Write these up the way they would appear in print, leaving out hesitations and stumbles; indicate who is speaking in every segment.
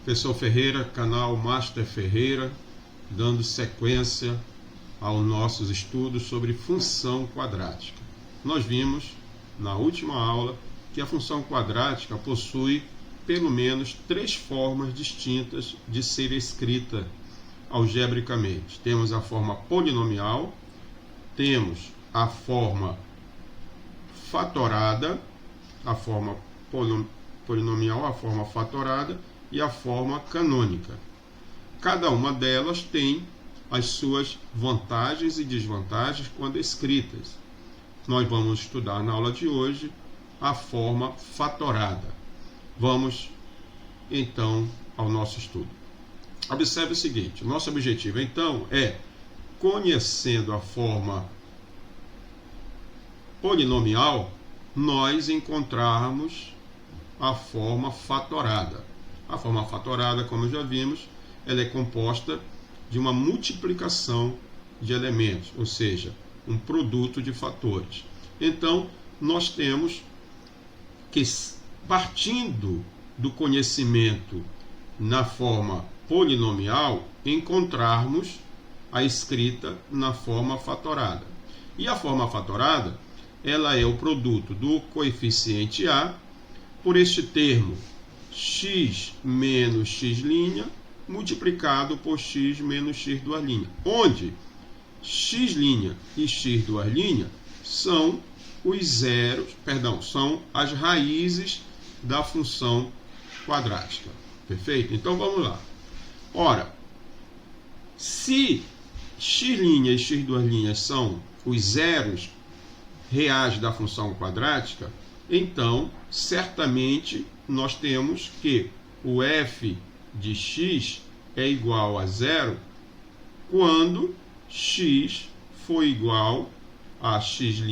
Speaker 1: Professor Ferreira, canal Master Ferreira, dando sequência aos nossos estudos sobre função quadrática. Nós vimos na última aula que a função quadrática possui pelo menos 3 formas distintas de ser escrita algebricamente. Temos a forma polinomial, temos a forma fatorada, a forma polinomial, a forma fatorada e a forma canônica. Cada uma delas tem as suas vantagens e desvantagens quando escritas. Nós vamos estudar na aula de hoje a forma fatorada. Vamos então ao nosso estudo. Observe o seguinte: nosso objetivo então é, conhecendo a forma polinomial, nós encontrarmos a forma fatorada. A forma fatorada, como já vimos, ela é composta de uma multiplicação de elementos, ou seja, um produto de fatores. Então, nós temos que, partindo do conhecimento na forma polinomial, encontrarmos a escrita na forma fatorada. E a forma fatorada, ela é o produto do coeficiente A por este termo x menos x' multiplicado por x menos x duas linhas, onde x' e x duas linhas são os zeros, são as raízes da função quadrática. Perfeito? Então vamos lá. Ora, se x' e x duas linhas são os zeros reais da função quadrática, então certamente nós temos que o f de x é igual a zero quando x for igual a x'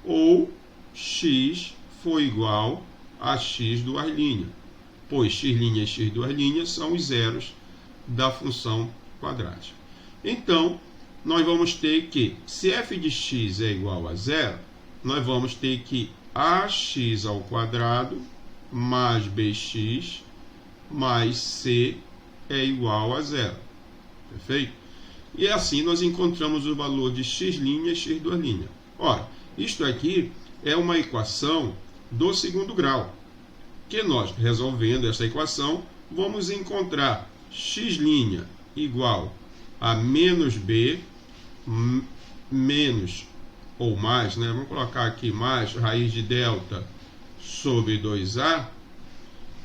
Speaker 1: ou x for igual a x duas linhas, pois x' e x duas linhas são os zeros da função quadrática. Então, nós vamos ter que, se f de x é igual a zero, nós vamos ter que ax ao quadrado mais bx mais c é igual a zero. Perfeito? E assim nós encontramos o valor de x' e x duas linhas. Ora, isto aqui é uma equação do segundo grau, que nós, resolvendo essa equação, vamos encontrar x' igual a menos b menos ou mais, né? Vamos colocar aqui mais raiz de delta sobre 2a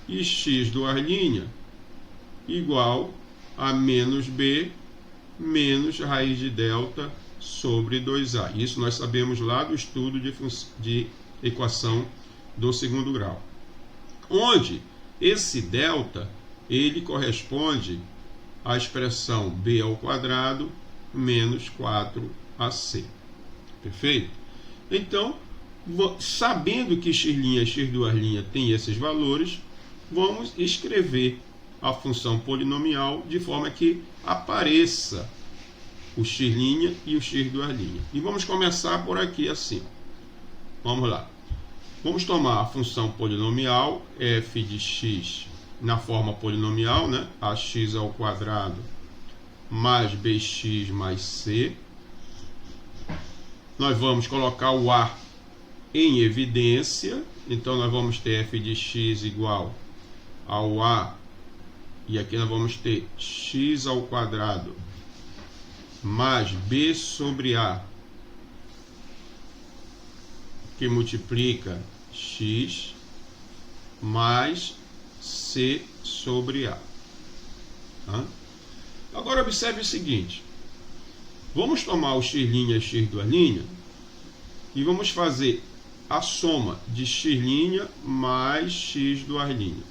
Speaker 1: e x duas linhas igual a menos b menos raiz de delta sobre 2a. Isso nós sabemos lá do estudo de equação do segundo grau, onde esse delta ele corresponde à expressão b ao quadrado menos 4ac. Perfeito? Então, sabendo que x' e x duas linhas tem esses valores, vamos escrever a função polinomial de forma que apareça o x' e o x duas linhas. E vamos começar por aqui assim. Vamos lá. Vamos tomar a função polinomial f de x na forma polinomial, né? Ax ao quadrado mais bx mais c. Nós vamos colocar o a em evidência. Então, nós vamos ter f de x igual ao a. E aqui nós vamos ter x ao quadrado mais b sobre a, que multiplica x mais c sobre a. Agora observe o seguinte: vamos tomar o x' e x duas linhas e vamos fazer a soma de x' mais x duas linhas.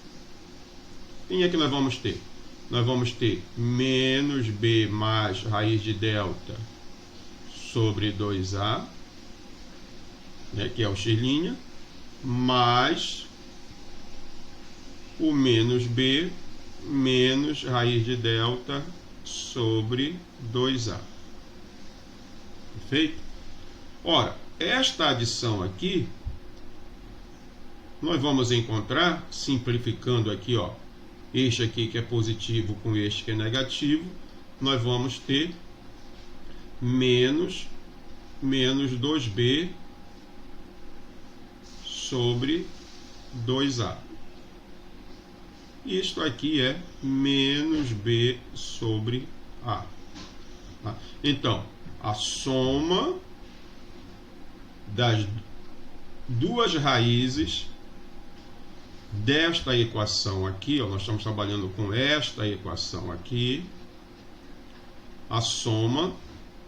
Speaker 1: E aqui nós vamos ter? Nós vamos ter menos b mais raiz de delta sobre 2a, né, que é o x', mais o menos b menos raiz de delta sobre 2a. Perfeito? Ora, esta adição aqui, nós vamos encontrar, simplificando aqui, ó, este aqui que é positivo com este que é negativo, nós vamos ter menos 2b sobre 2a. Isto aqui é menos b sobre a. Então, a soma das duas raízes desta equação aqui, nós estamos trabalhando com esta equação aqui, a soma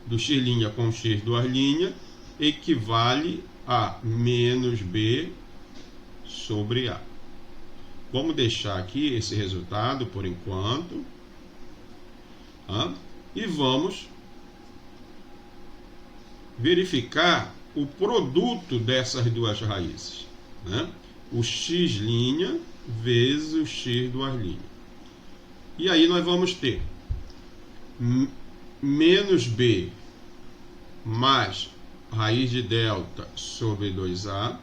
Speaker 1: do x' com x duas' equivale a menos b sobre a. Vamos deixar aqui esse resultado por enquanto, e vamos verificar o produto dessas duas raízes, o x' vezes o x duas'. E aí nós vamos ter menos b mais raiz de delta sobre 2a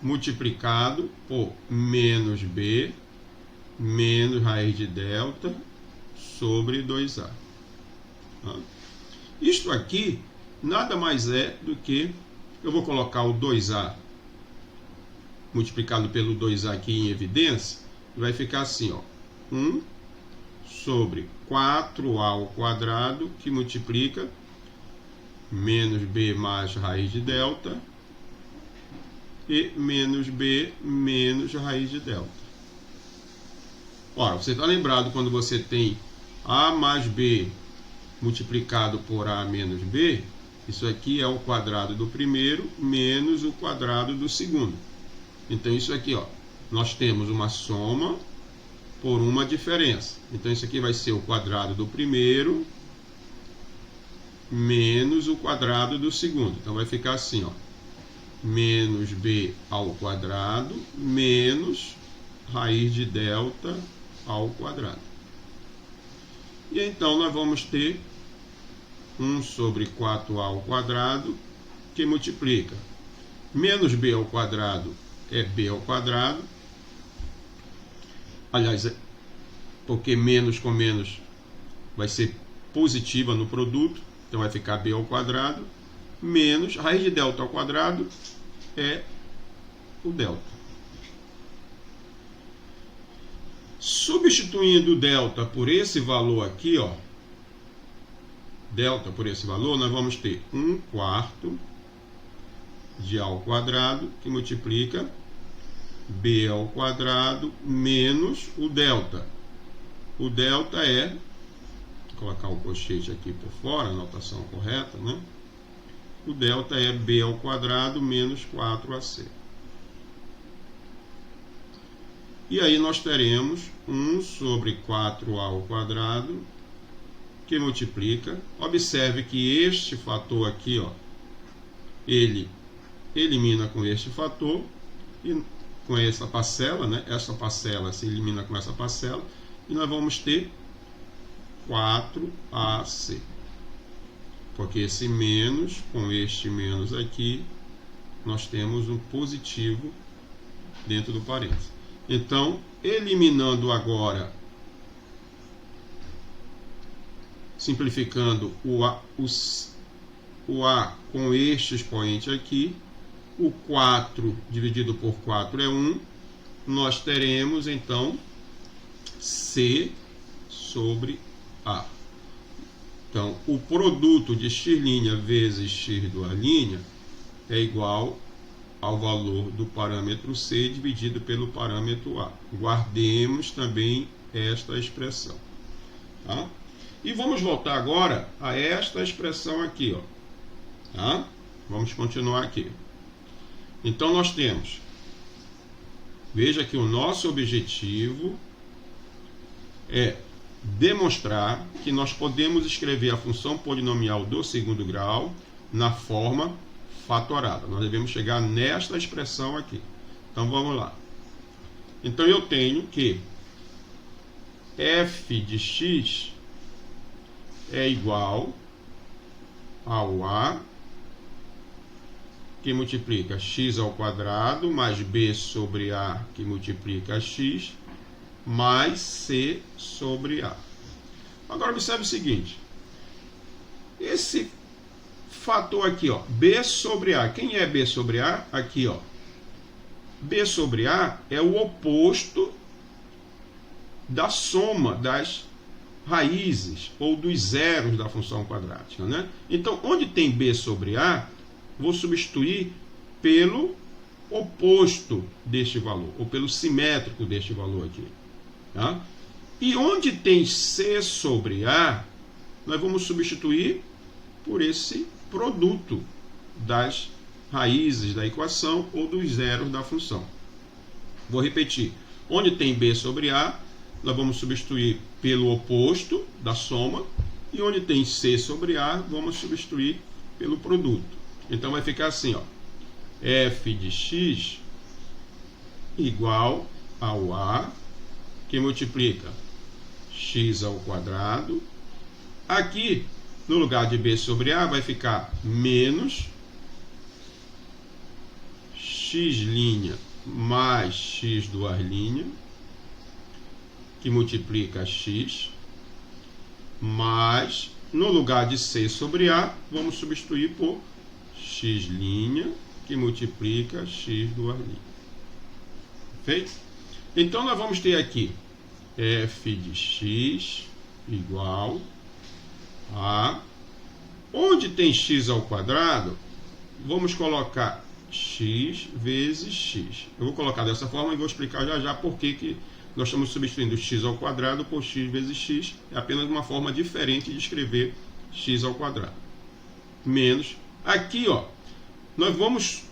Speaker 1: multiplicado por menos b menos raiz de delta sobre 2a. Isto aqui nada mais é do que, eu vou colocar o 2a multiplicado pelo 2a aqui em evidência, vai ficar assim, 1 sobre 4a ao quadrado, que multiplica menos b mais raiz de delta e menos b menos raiz de delta. Ora, você está lembrado quando você tem a mais b multiplicado por a menos b, isso aqui é o quadrado do primeiro menos o quadrado do segundo. Então isso aqui, nós temos uma soma por uma diferença. Então isso aqui vai ser o quadrado do primeiro menos o quadrado do segundo. Então vai ficar assim, menos b ao quadrado menos raiz de delta ao quadrado. E então nós vamos ter 1 sobre 4a ao quadrado, que multiplica menos b ao quadrado é b ao quadrado. Aliás, porque menos com menos vai ser positiva no produto, então vai ficar b ao quadrado, menos raiz de delta ao quadrado é o delta. Substituindo o delta por esse valor aqui, delta por esse valor, nós vamos ter 1/4 de a ao quadrado, que multiplica b ao quadrado menos o delta. O delta é, vou colocar o colchete aqui por fora, a notação correta, O delta é b ao quadrado menos 4ac. E aí nós teremos 1 sobre 4a ao quadrado, que multiplica. Observe que este fator aqui, ele elimina com este fator, e com essa parcela, essa parcela se elimina com essa parcela, e nós vamos ter 4ac. Porque esse menos com este menos aqui, nós temos um positivo dentro do parênteses. Então, eliminando agora, simplificando o a com este expoente aqui, o 4 dividido por 4 é 1, nós teremos então c sobre a. Então, o produto de x' vezes x duas' é igual ao valor do parâmetro c dividido pelo parâmetro a. Guardemos também esta expressão. E vamos voltar agora a esta expressão aqui. Vamos continuar aqui. Então, nós temos, veja que o nosso objetivo é demonstrar que nós podemos escrever a função polinomial do segundo grau na forma fatorada. Nós devemos chegar nesta expressão aqui. Então, vamos lá. Então, eu tenho que f de x é igual ao a, que multiplica x ao quadrado, mais b sobre a, que multiplica x, mais C sobre A. Agora observe o seguinte, esse fator aqui, ó, B sobre A, quem é B sobre A? Aqui, ó, B sobre A é o oposto da soma das raízes ou dos zeros da função quadrática, né? Então, onde tem B sobre A, vou substituir pelo oposto deste valor, ou pelo simétrico deste valor aqui. Tá? E onde tem C sobre A, nós vamos substituir por esse produto das raízes da equação ou dos zeros da função. Vou repetir. Onde tem B sobre A, nós vamos substituir pelo oposto da soma. E onde tem C sobre A, vamos substituir pelo produto. Então vai ficar assim, ó, f de x igual ao A, que multiplica x ao quadrado. Aqui, no lugar de B sobre A, vai ficar menos x' mais x duas linhas, que multiplica x, mais, no lugar de C sobre A, vamos substituir por x', que multiplica x duas linhas. Perfeito? Então, nós vamos ter aqui f de x igual a... Onde tem x ao quadrado, vamos colocar x vezes x. Eu vou colocar dessa forma e vou explicar já já por que nós estamos substituindo x ao quadrado por x vezes x. É apenas uma forma diferente de escrever x ao quadrado. Menos. Aqui, ó, nós vamos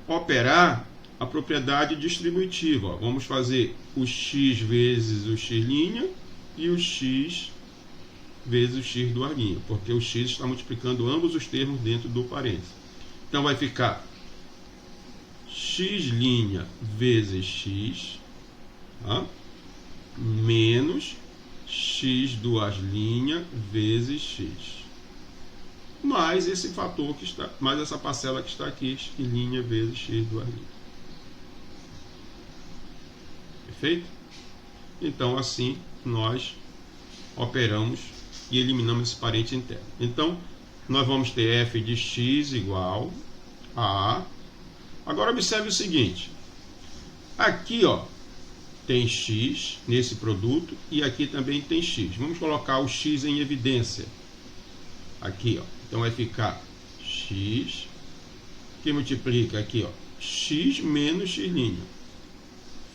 Speaker 1: operar a propriedade distributiva. Ó. Vamos fazer o x vezes o x' e o x vezes o x duas linhas, porque o x está multiplicando ambos os termos dentro do parênteses. Então vai ficar x' vezes x, tá? Menos x duas linhas vezes x, mais esse fator que está, mais essa parcela que está aqui, x' vezes x duas linhas. Perfeito? Então assim nós operamos e eliminamos esse parente interno. Então nós vamos ter f de x igual a... Agora observe o seguinte, aqui, ó, tem x nesse produto e aqui também tem x. Vamos colocar o x em evidência. Aqui, ó. Então vai ficar x, que multiplica aqui, ó, x menos x'.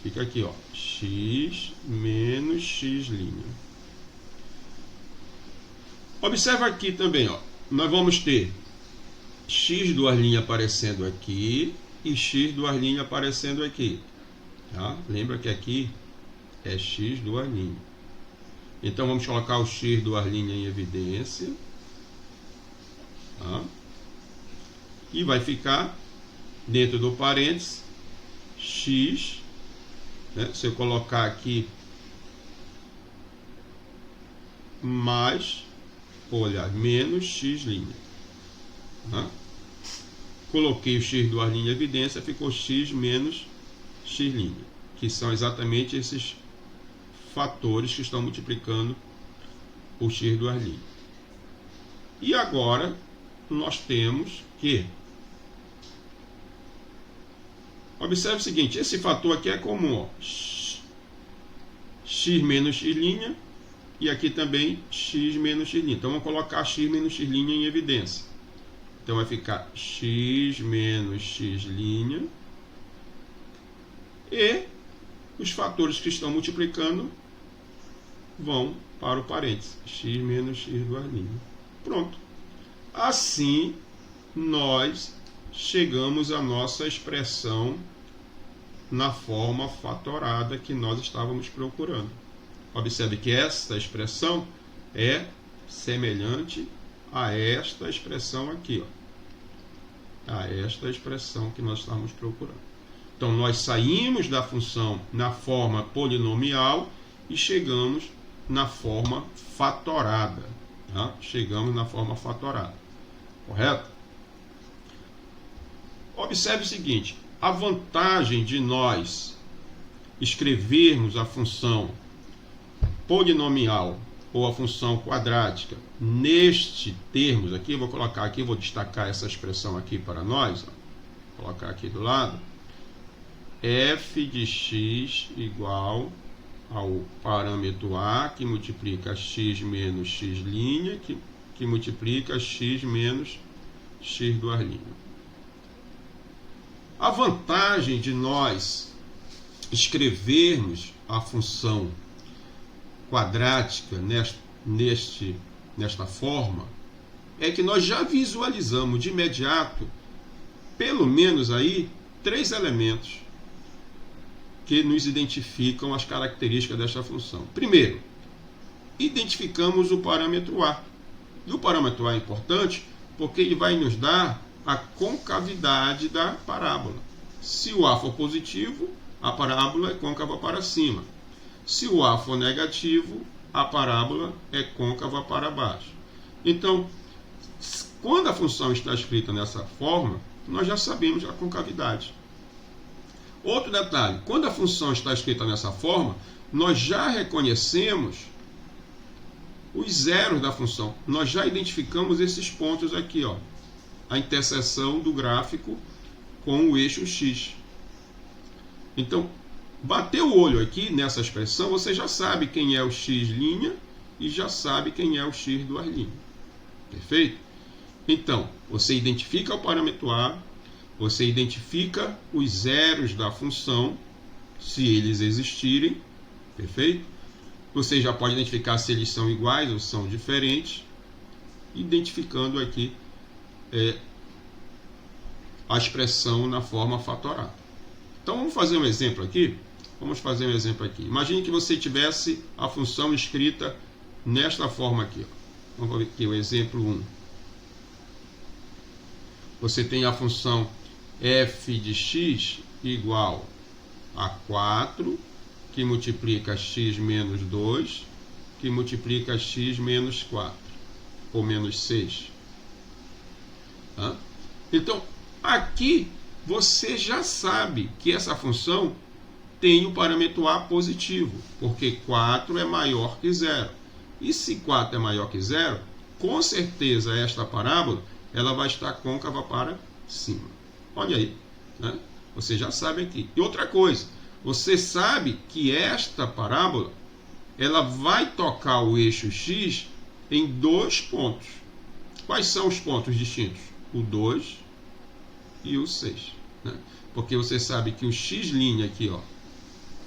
Speaker 1: Fica aqui, ó, x menos x'. Observa aqui também, ó. Nós vamos ter x duas linhas aparecendo aqui e x duas linhas aparecendo aqui. Tá? Lembra que aqui é x duas linhas. Então vamos colocar o x duas linhas em evidência. Tá? E vai ficar dentro do parênteses x, né? Se eu colocar aqui mais, olha, menos x'. Tá? Coloquei o x duas linhas em evidência, ficou x menos x', que são exatamente esses fatores que estão multiplicando o x duas linhas. E agora nós temos que... Observe o seguinte, esse fator aqui é comum, ó, x menos x', e aqui também x menos x'. Então vamos colocar x menos x' em evidência. Então vai ficar x menos x', e os fatores que estão multiplicando vão para o parênteses, x menos x duas linhas. Pronto. Assim nós chegamos à nossa expressão na forma fatorada que nós estávamos procurando. Observe que essa expressão é semelhante a esta expressão aqui, ó. A esta expressão que nós estamos procurando. Então, nós saímos da função na forma polinomial e chegamos na forma fatorada. Tá? Chegamos na forma fatorada. Correto? Observe o seguinte, a vantagem de nós escrevermos a função polinomial ou a função quadrática neste termos aqui, eu vou colocar aqui, vou destacar essa expressão aqui para nós, ó, vou colocar aqui do lado, f de x igual ao parâmetro a, que multiplica x menos x', que multiplica x menos x duas linhas. A vantagem de nós escrevermos a função quadrática nesta forma é que nós já visualizamos de imediato pelo menos aí 3 elementos que nos identificam as características desta função. Primeiro, identificamos o parâmetro a. E o parâmetro a é importante porque ele vai nos dar a concavidade da parábola. Se o a for positivo, a parábola é côncava para cima. Se o a for negativo, a parábola é côncava para baixo. Então, quando a função está escrita dessa forma, nós já sabemos a concavidade. Outro detalhe, quando a função está escrita dessa forma, nós já reconhecemos os zeros da função. Nós já identificamos esses pontos aqui, ó, a interseção do gráfico com o eixo x. Então, bateu o olho aqui nessa expressão, você já sabe quem é o x' e já sabe quem é o x duas linhas. Perfeito? Então, você identifica o parâmetro a, você identifica os zeros da função, se eles existirem, perfeito? Você já pode identificar se eles são iguais ou são diferentes, identificando aqui a expressão na forma fatorada. Então vamos fazer um exemplo aqui. Imagine que você tivesse a função escrita nesta forma aqui. Ó. Vamos ver aqui o exemplo 1. Você tem a função f de x igual a 4, que multiplica x menos 2, que multiplica x menos 4, ou menos 6. Então, aqui você já sabe que essa função tem o parâmetro a positivo, porque 4 é maior que 0. E se 4 é maior que 0, com certeza esta parábola ela vai estar côncava para cima. Olha aí, né? Você já sabe aqui. E outra coisa, você sabe que esta parábola ela vai tocar o eixo x em 2 pontos. Quais são os pontos distintos? O 2 e o 6. Né? Porque você sabe que o x' aqui, ó,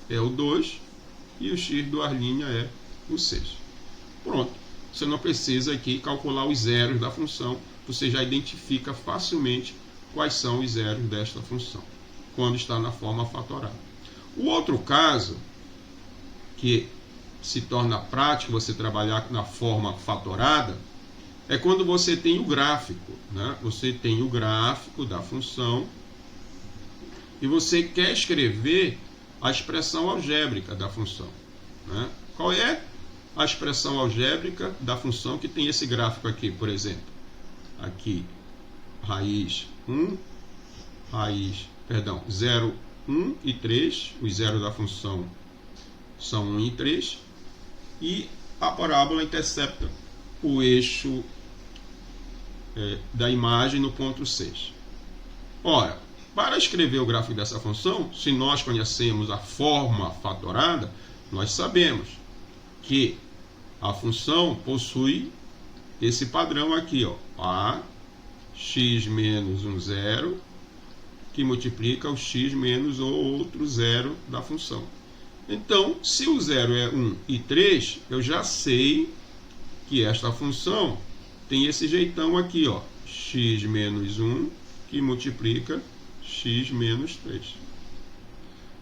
Speaker 1: é o 2 e o x duas linhas é o 6. Pronto. Você não precisa aqui calcular os zeros da função. Você já identifica facilmente quais são os zeros desta função, quando está na forma fatorada. O outro caso, que se torna prático você trabalhar na forma fatorada, é quando você tem o gráfico. Né? Você tem o gráfico da função e você quer escrever a expressão algébrica da função. Né? Qual é a expressão algébrica da função que tem esse gráfico aqui, por exemplo? Aqui, raiz 0, 1 e 3, os zeros da função são 1 e 3, e a parábola intercepta o eixo da imagem no ponto 6. Ora, para escrever o gráfico dessa função, se nós conhecemos a forma fatorada, nós sabemos que a função possui esse padrão aqui, ó, a x menos um zero, que multiplica o x menos o outro zero da função. Então, se o zero é 1 e 3, eu já sei que esta função tem esse jeitão aqui, ó, x menos 1, que multiplica x menos 3.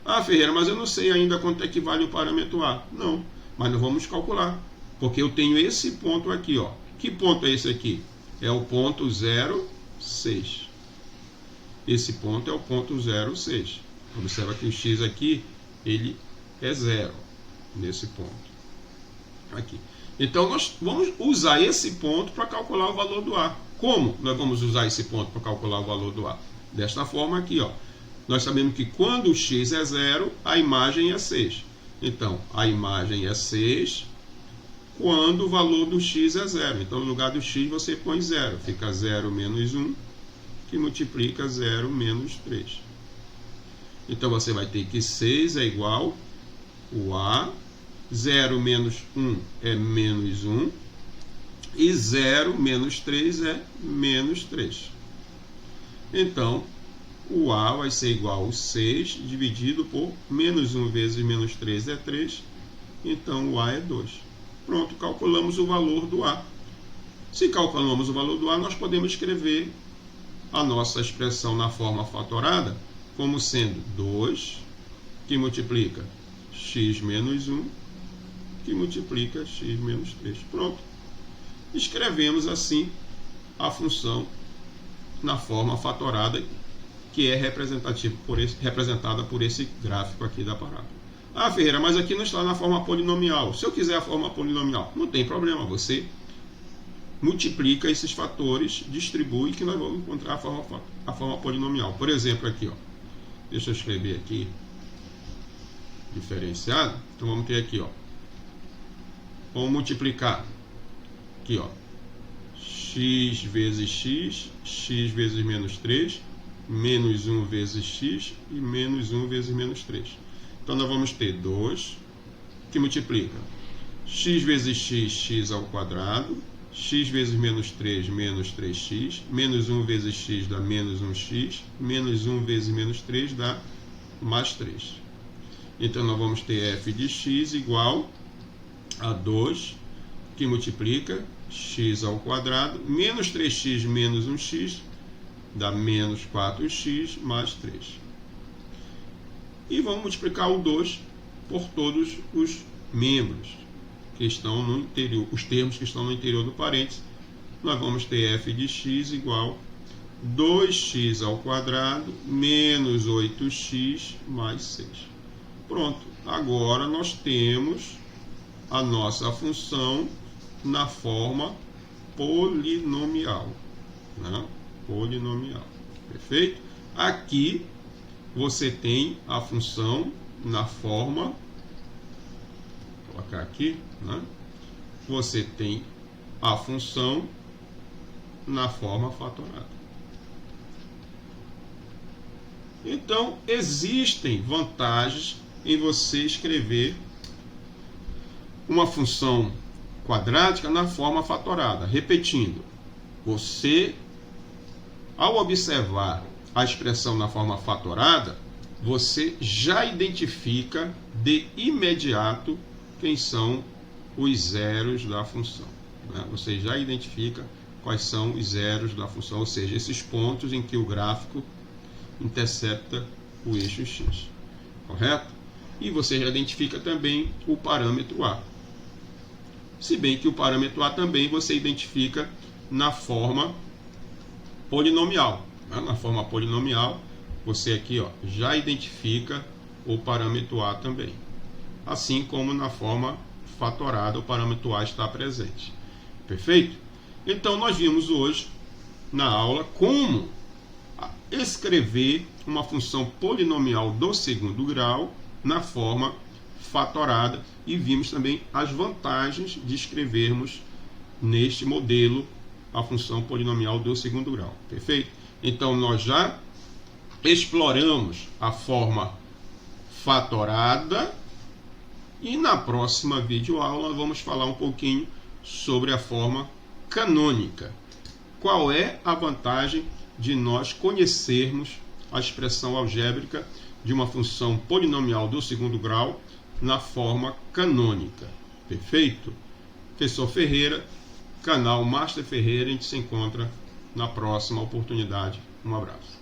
Speaker 1: Ah, Ferreira, mas eu não sei ainda quanto é que vale o parâmetro a. Não, mas nós vamos calcular, porque eu tenho esse ponto aqui, ó. Que ponto é esse aqui? É o ponto 0, 6. Esse ponto é o ponto 0, 6. Observa que o x aqui, ele é 0, nesse ponto. Aqui. Então, nós vamos usar esse ponto para calcular o valor do a. Como nós vamos usar esse ponto para calcular o valor do a? Desta forma aqui, ó. Nós sabemos que quando o x é 0, a imagem é 6. Então, a imagem é 6 quando o valor do x é 0. Então, no lugar do x, você põe 0. Fica 0 menos 1, que multiplica 0 menos 3. Então, você vai ter que 6 é igual o A, 0 menos 1 é menos 1, e 0 menos 3 é menos 3. Então, o A vai ser igual a 6 dividido por menos 1 vezes menos 3 é 3. Então, o A é 2. Pronto, calculamos o valor do A. Se calculamos o valor do A, nós podemos escrever a nossa expressão na forma fatorada como sendo 2, que multiplica x menos 1, que multiplica x menos 3. Pronto. Escrevemos assim a função na forma fatorada, que é representada por esse gráfico aqui da parábola. Ah, Ferreira, mas aqui não está na forma polinomial. Se eu quiser a forma polinomial, não tem problema. Você multiplica esses fatores, distribui, que nós vamos encontrar a forma polinomial. Por exemplo, aqui, ó. Deixa eu escrever aqui diferenciado. Então vamos ter aqui, ó. Vamos multiplicar aqui, ó, x vezes x, x vezes menos 3, menos 1 vezes x e menos 1 vezes menos 3. Então nós vamos ter 2, que multiplica x vezes x, x ao quadrado, x vezes menos 3, menos 3x, menos 1 vezes x dá menos 1x, menos 1 vezes menos 3 dá mais 3. Então nós vamos ter f de x igual a 2, que multiplica x ao quadrado, menos 3x menos 1x, dá menos 4x mais 3. E vamos multiplicar o 2 por todos os membros que estão no interior, os termos que estão no interior do parênteses. Nós vamos ter f de x igual 2x ao quadrado menos 8x mais 6. Pronto, agora nós temos a nossa função na forma polinomial, né? Polinomial, perfeito? Aqui você tem a função na forma, vou colocar aqui, né? Você tem a função na forma fatorada. Então, existem vantagens em você escrever uma função quadrática na forma fatorada. Repetindo, você, ao observar a expressão na forma fatorada, você já identifica de imediato quem são os zeros da função, né? Você já identifica quais são os zeros da função, ou seja, esses pontos em que o gráfico intercepta o eixo x, correto? E você já identifica também o parâmetro A. Se bem que o parâmetro A também você identifica na forma polinomial, né? Na forma polinomial, você aqui, ó, já identifica o parâmetro A também. Assim como na forma fatorada, o parâmetro A está presente. Perfeito? Então, nós vimos hoje, na aula, como escrever uma função polinomial do segundo grau na forma fatorada, e vimos também as vantagens de escrevermos neste modelo a função polinomial do segundo grau. Perfeito? Então, nós já exploramos a forma fatorada e na próxima videoaula nós vamos falar um pouquinho sobre a forma canônica. Qual é a vantagem de nós conhecermos a expressão algébrica de uma função polinomial do segundo grau na forma canônica? Perfeito? Professor Ferreira, canal Master Ferreira, a gente se encontra na próxima oportunidade. Um abraço.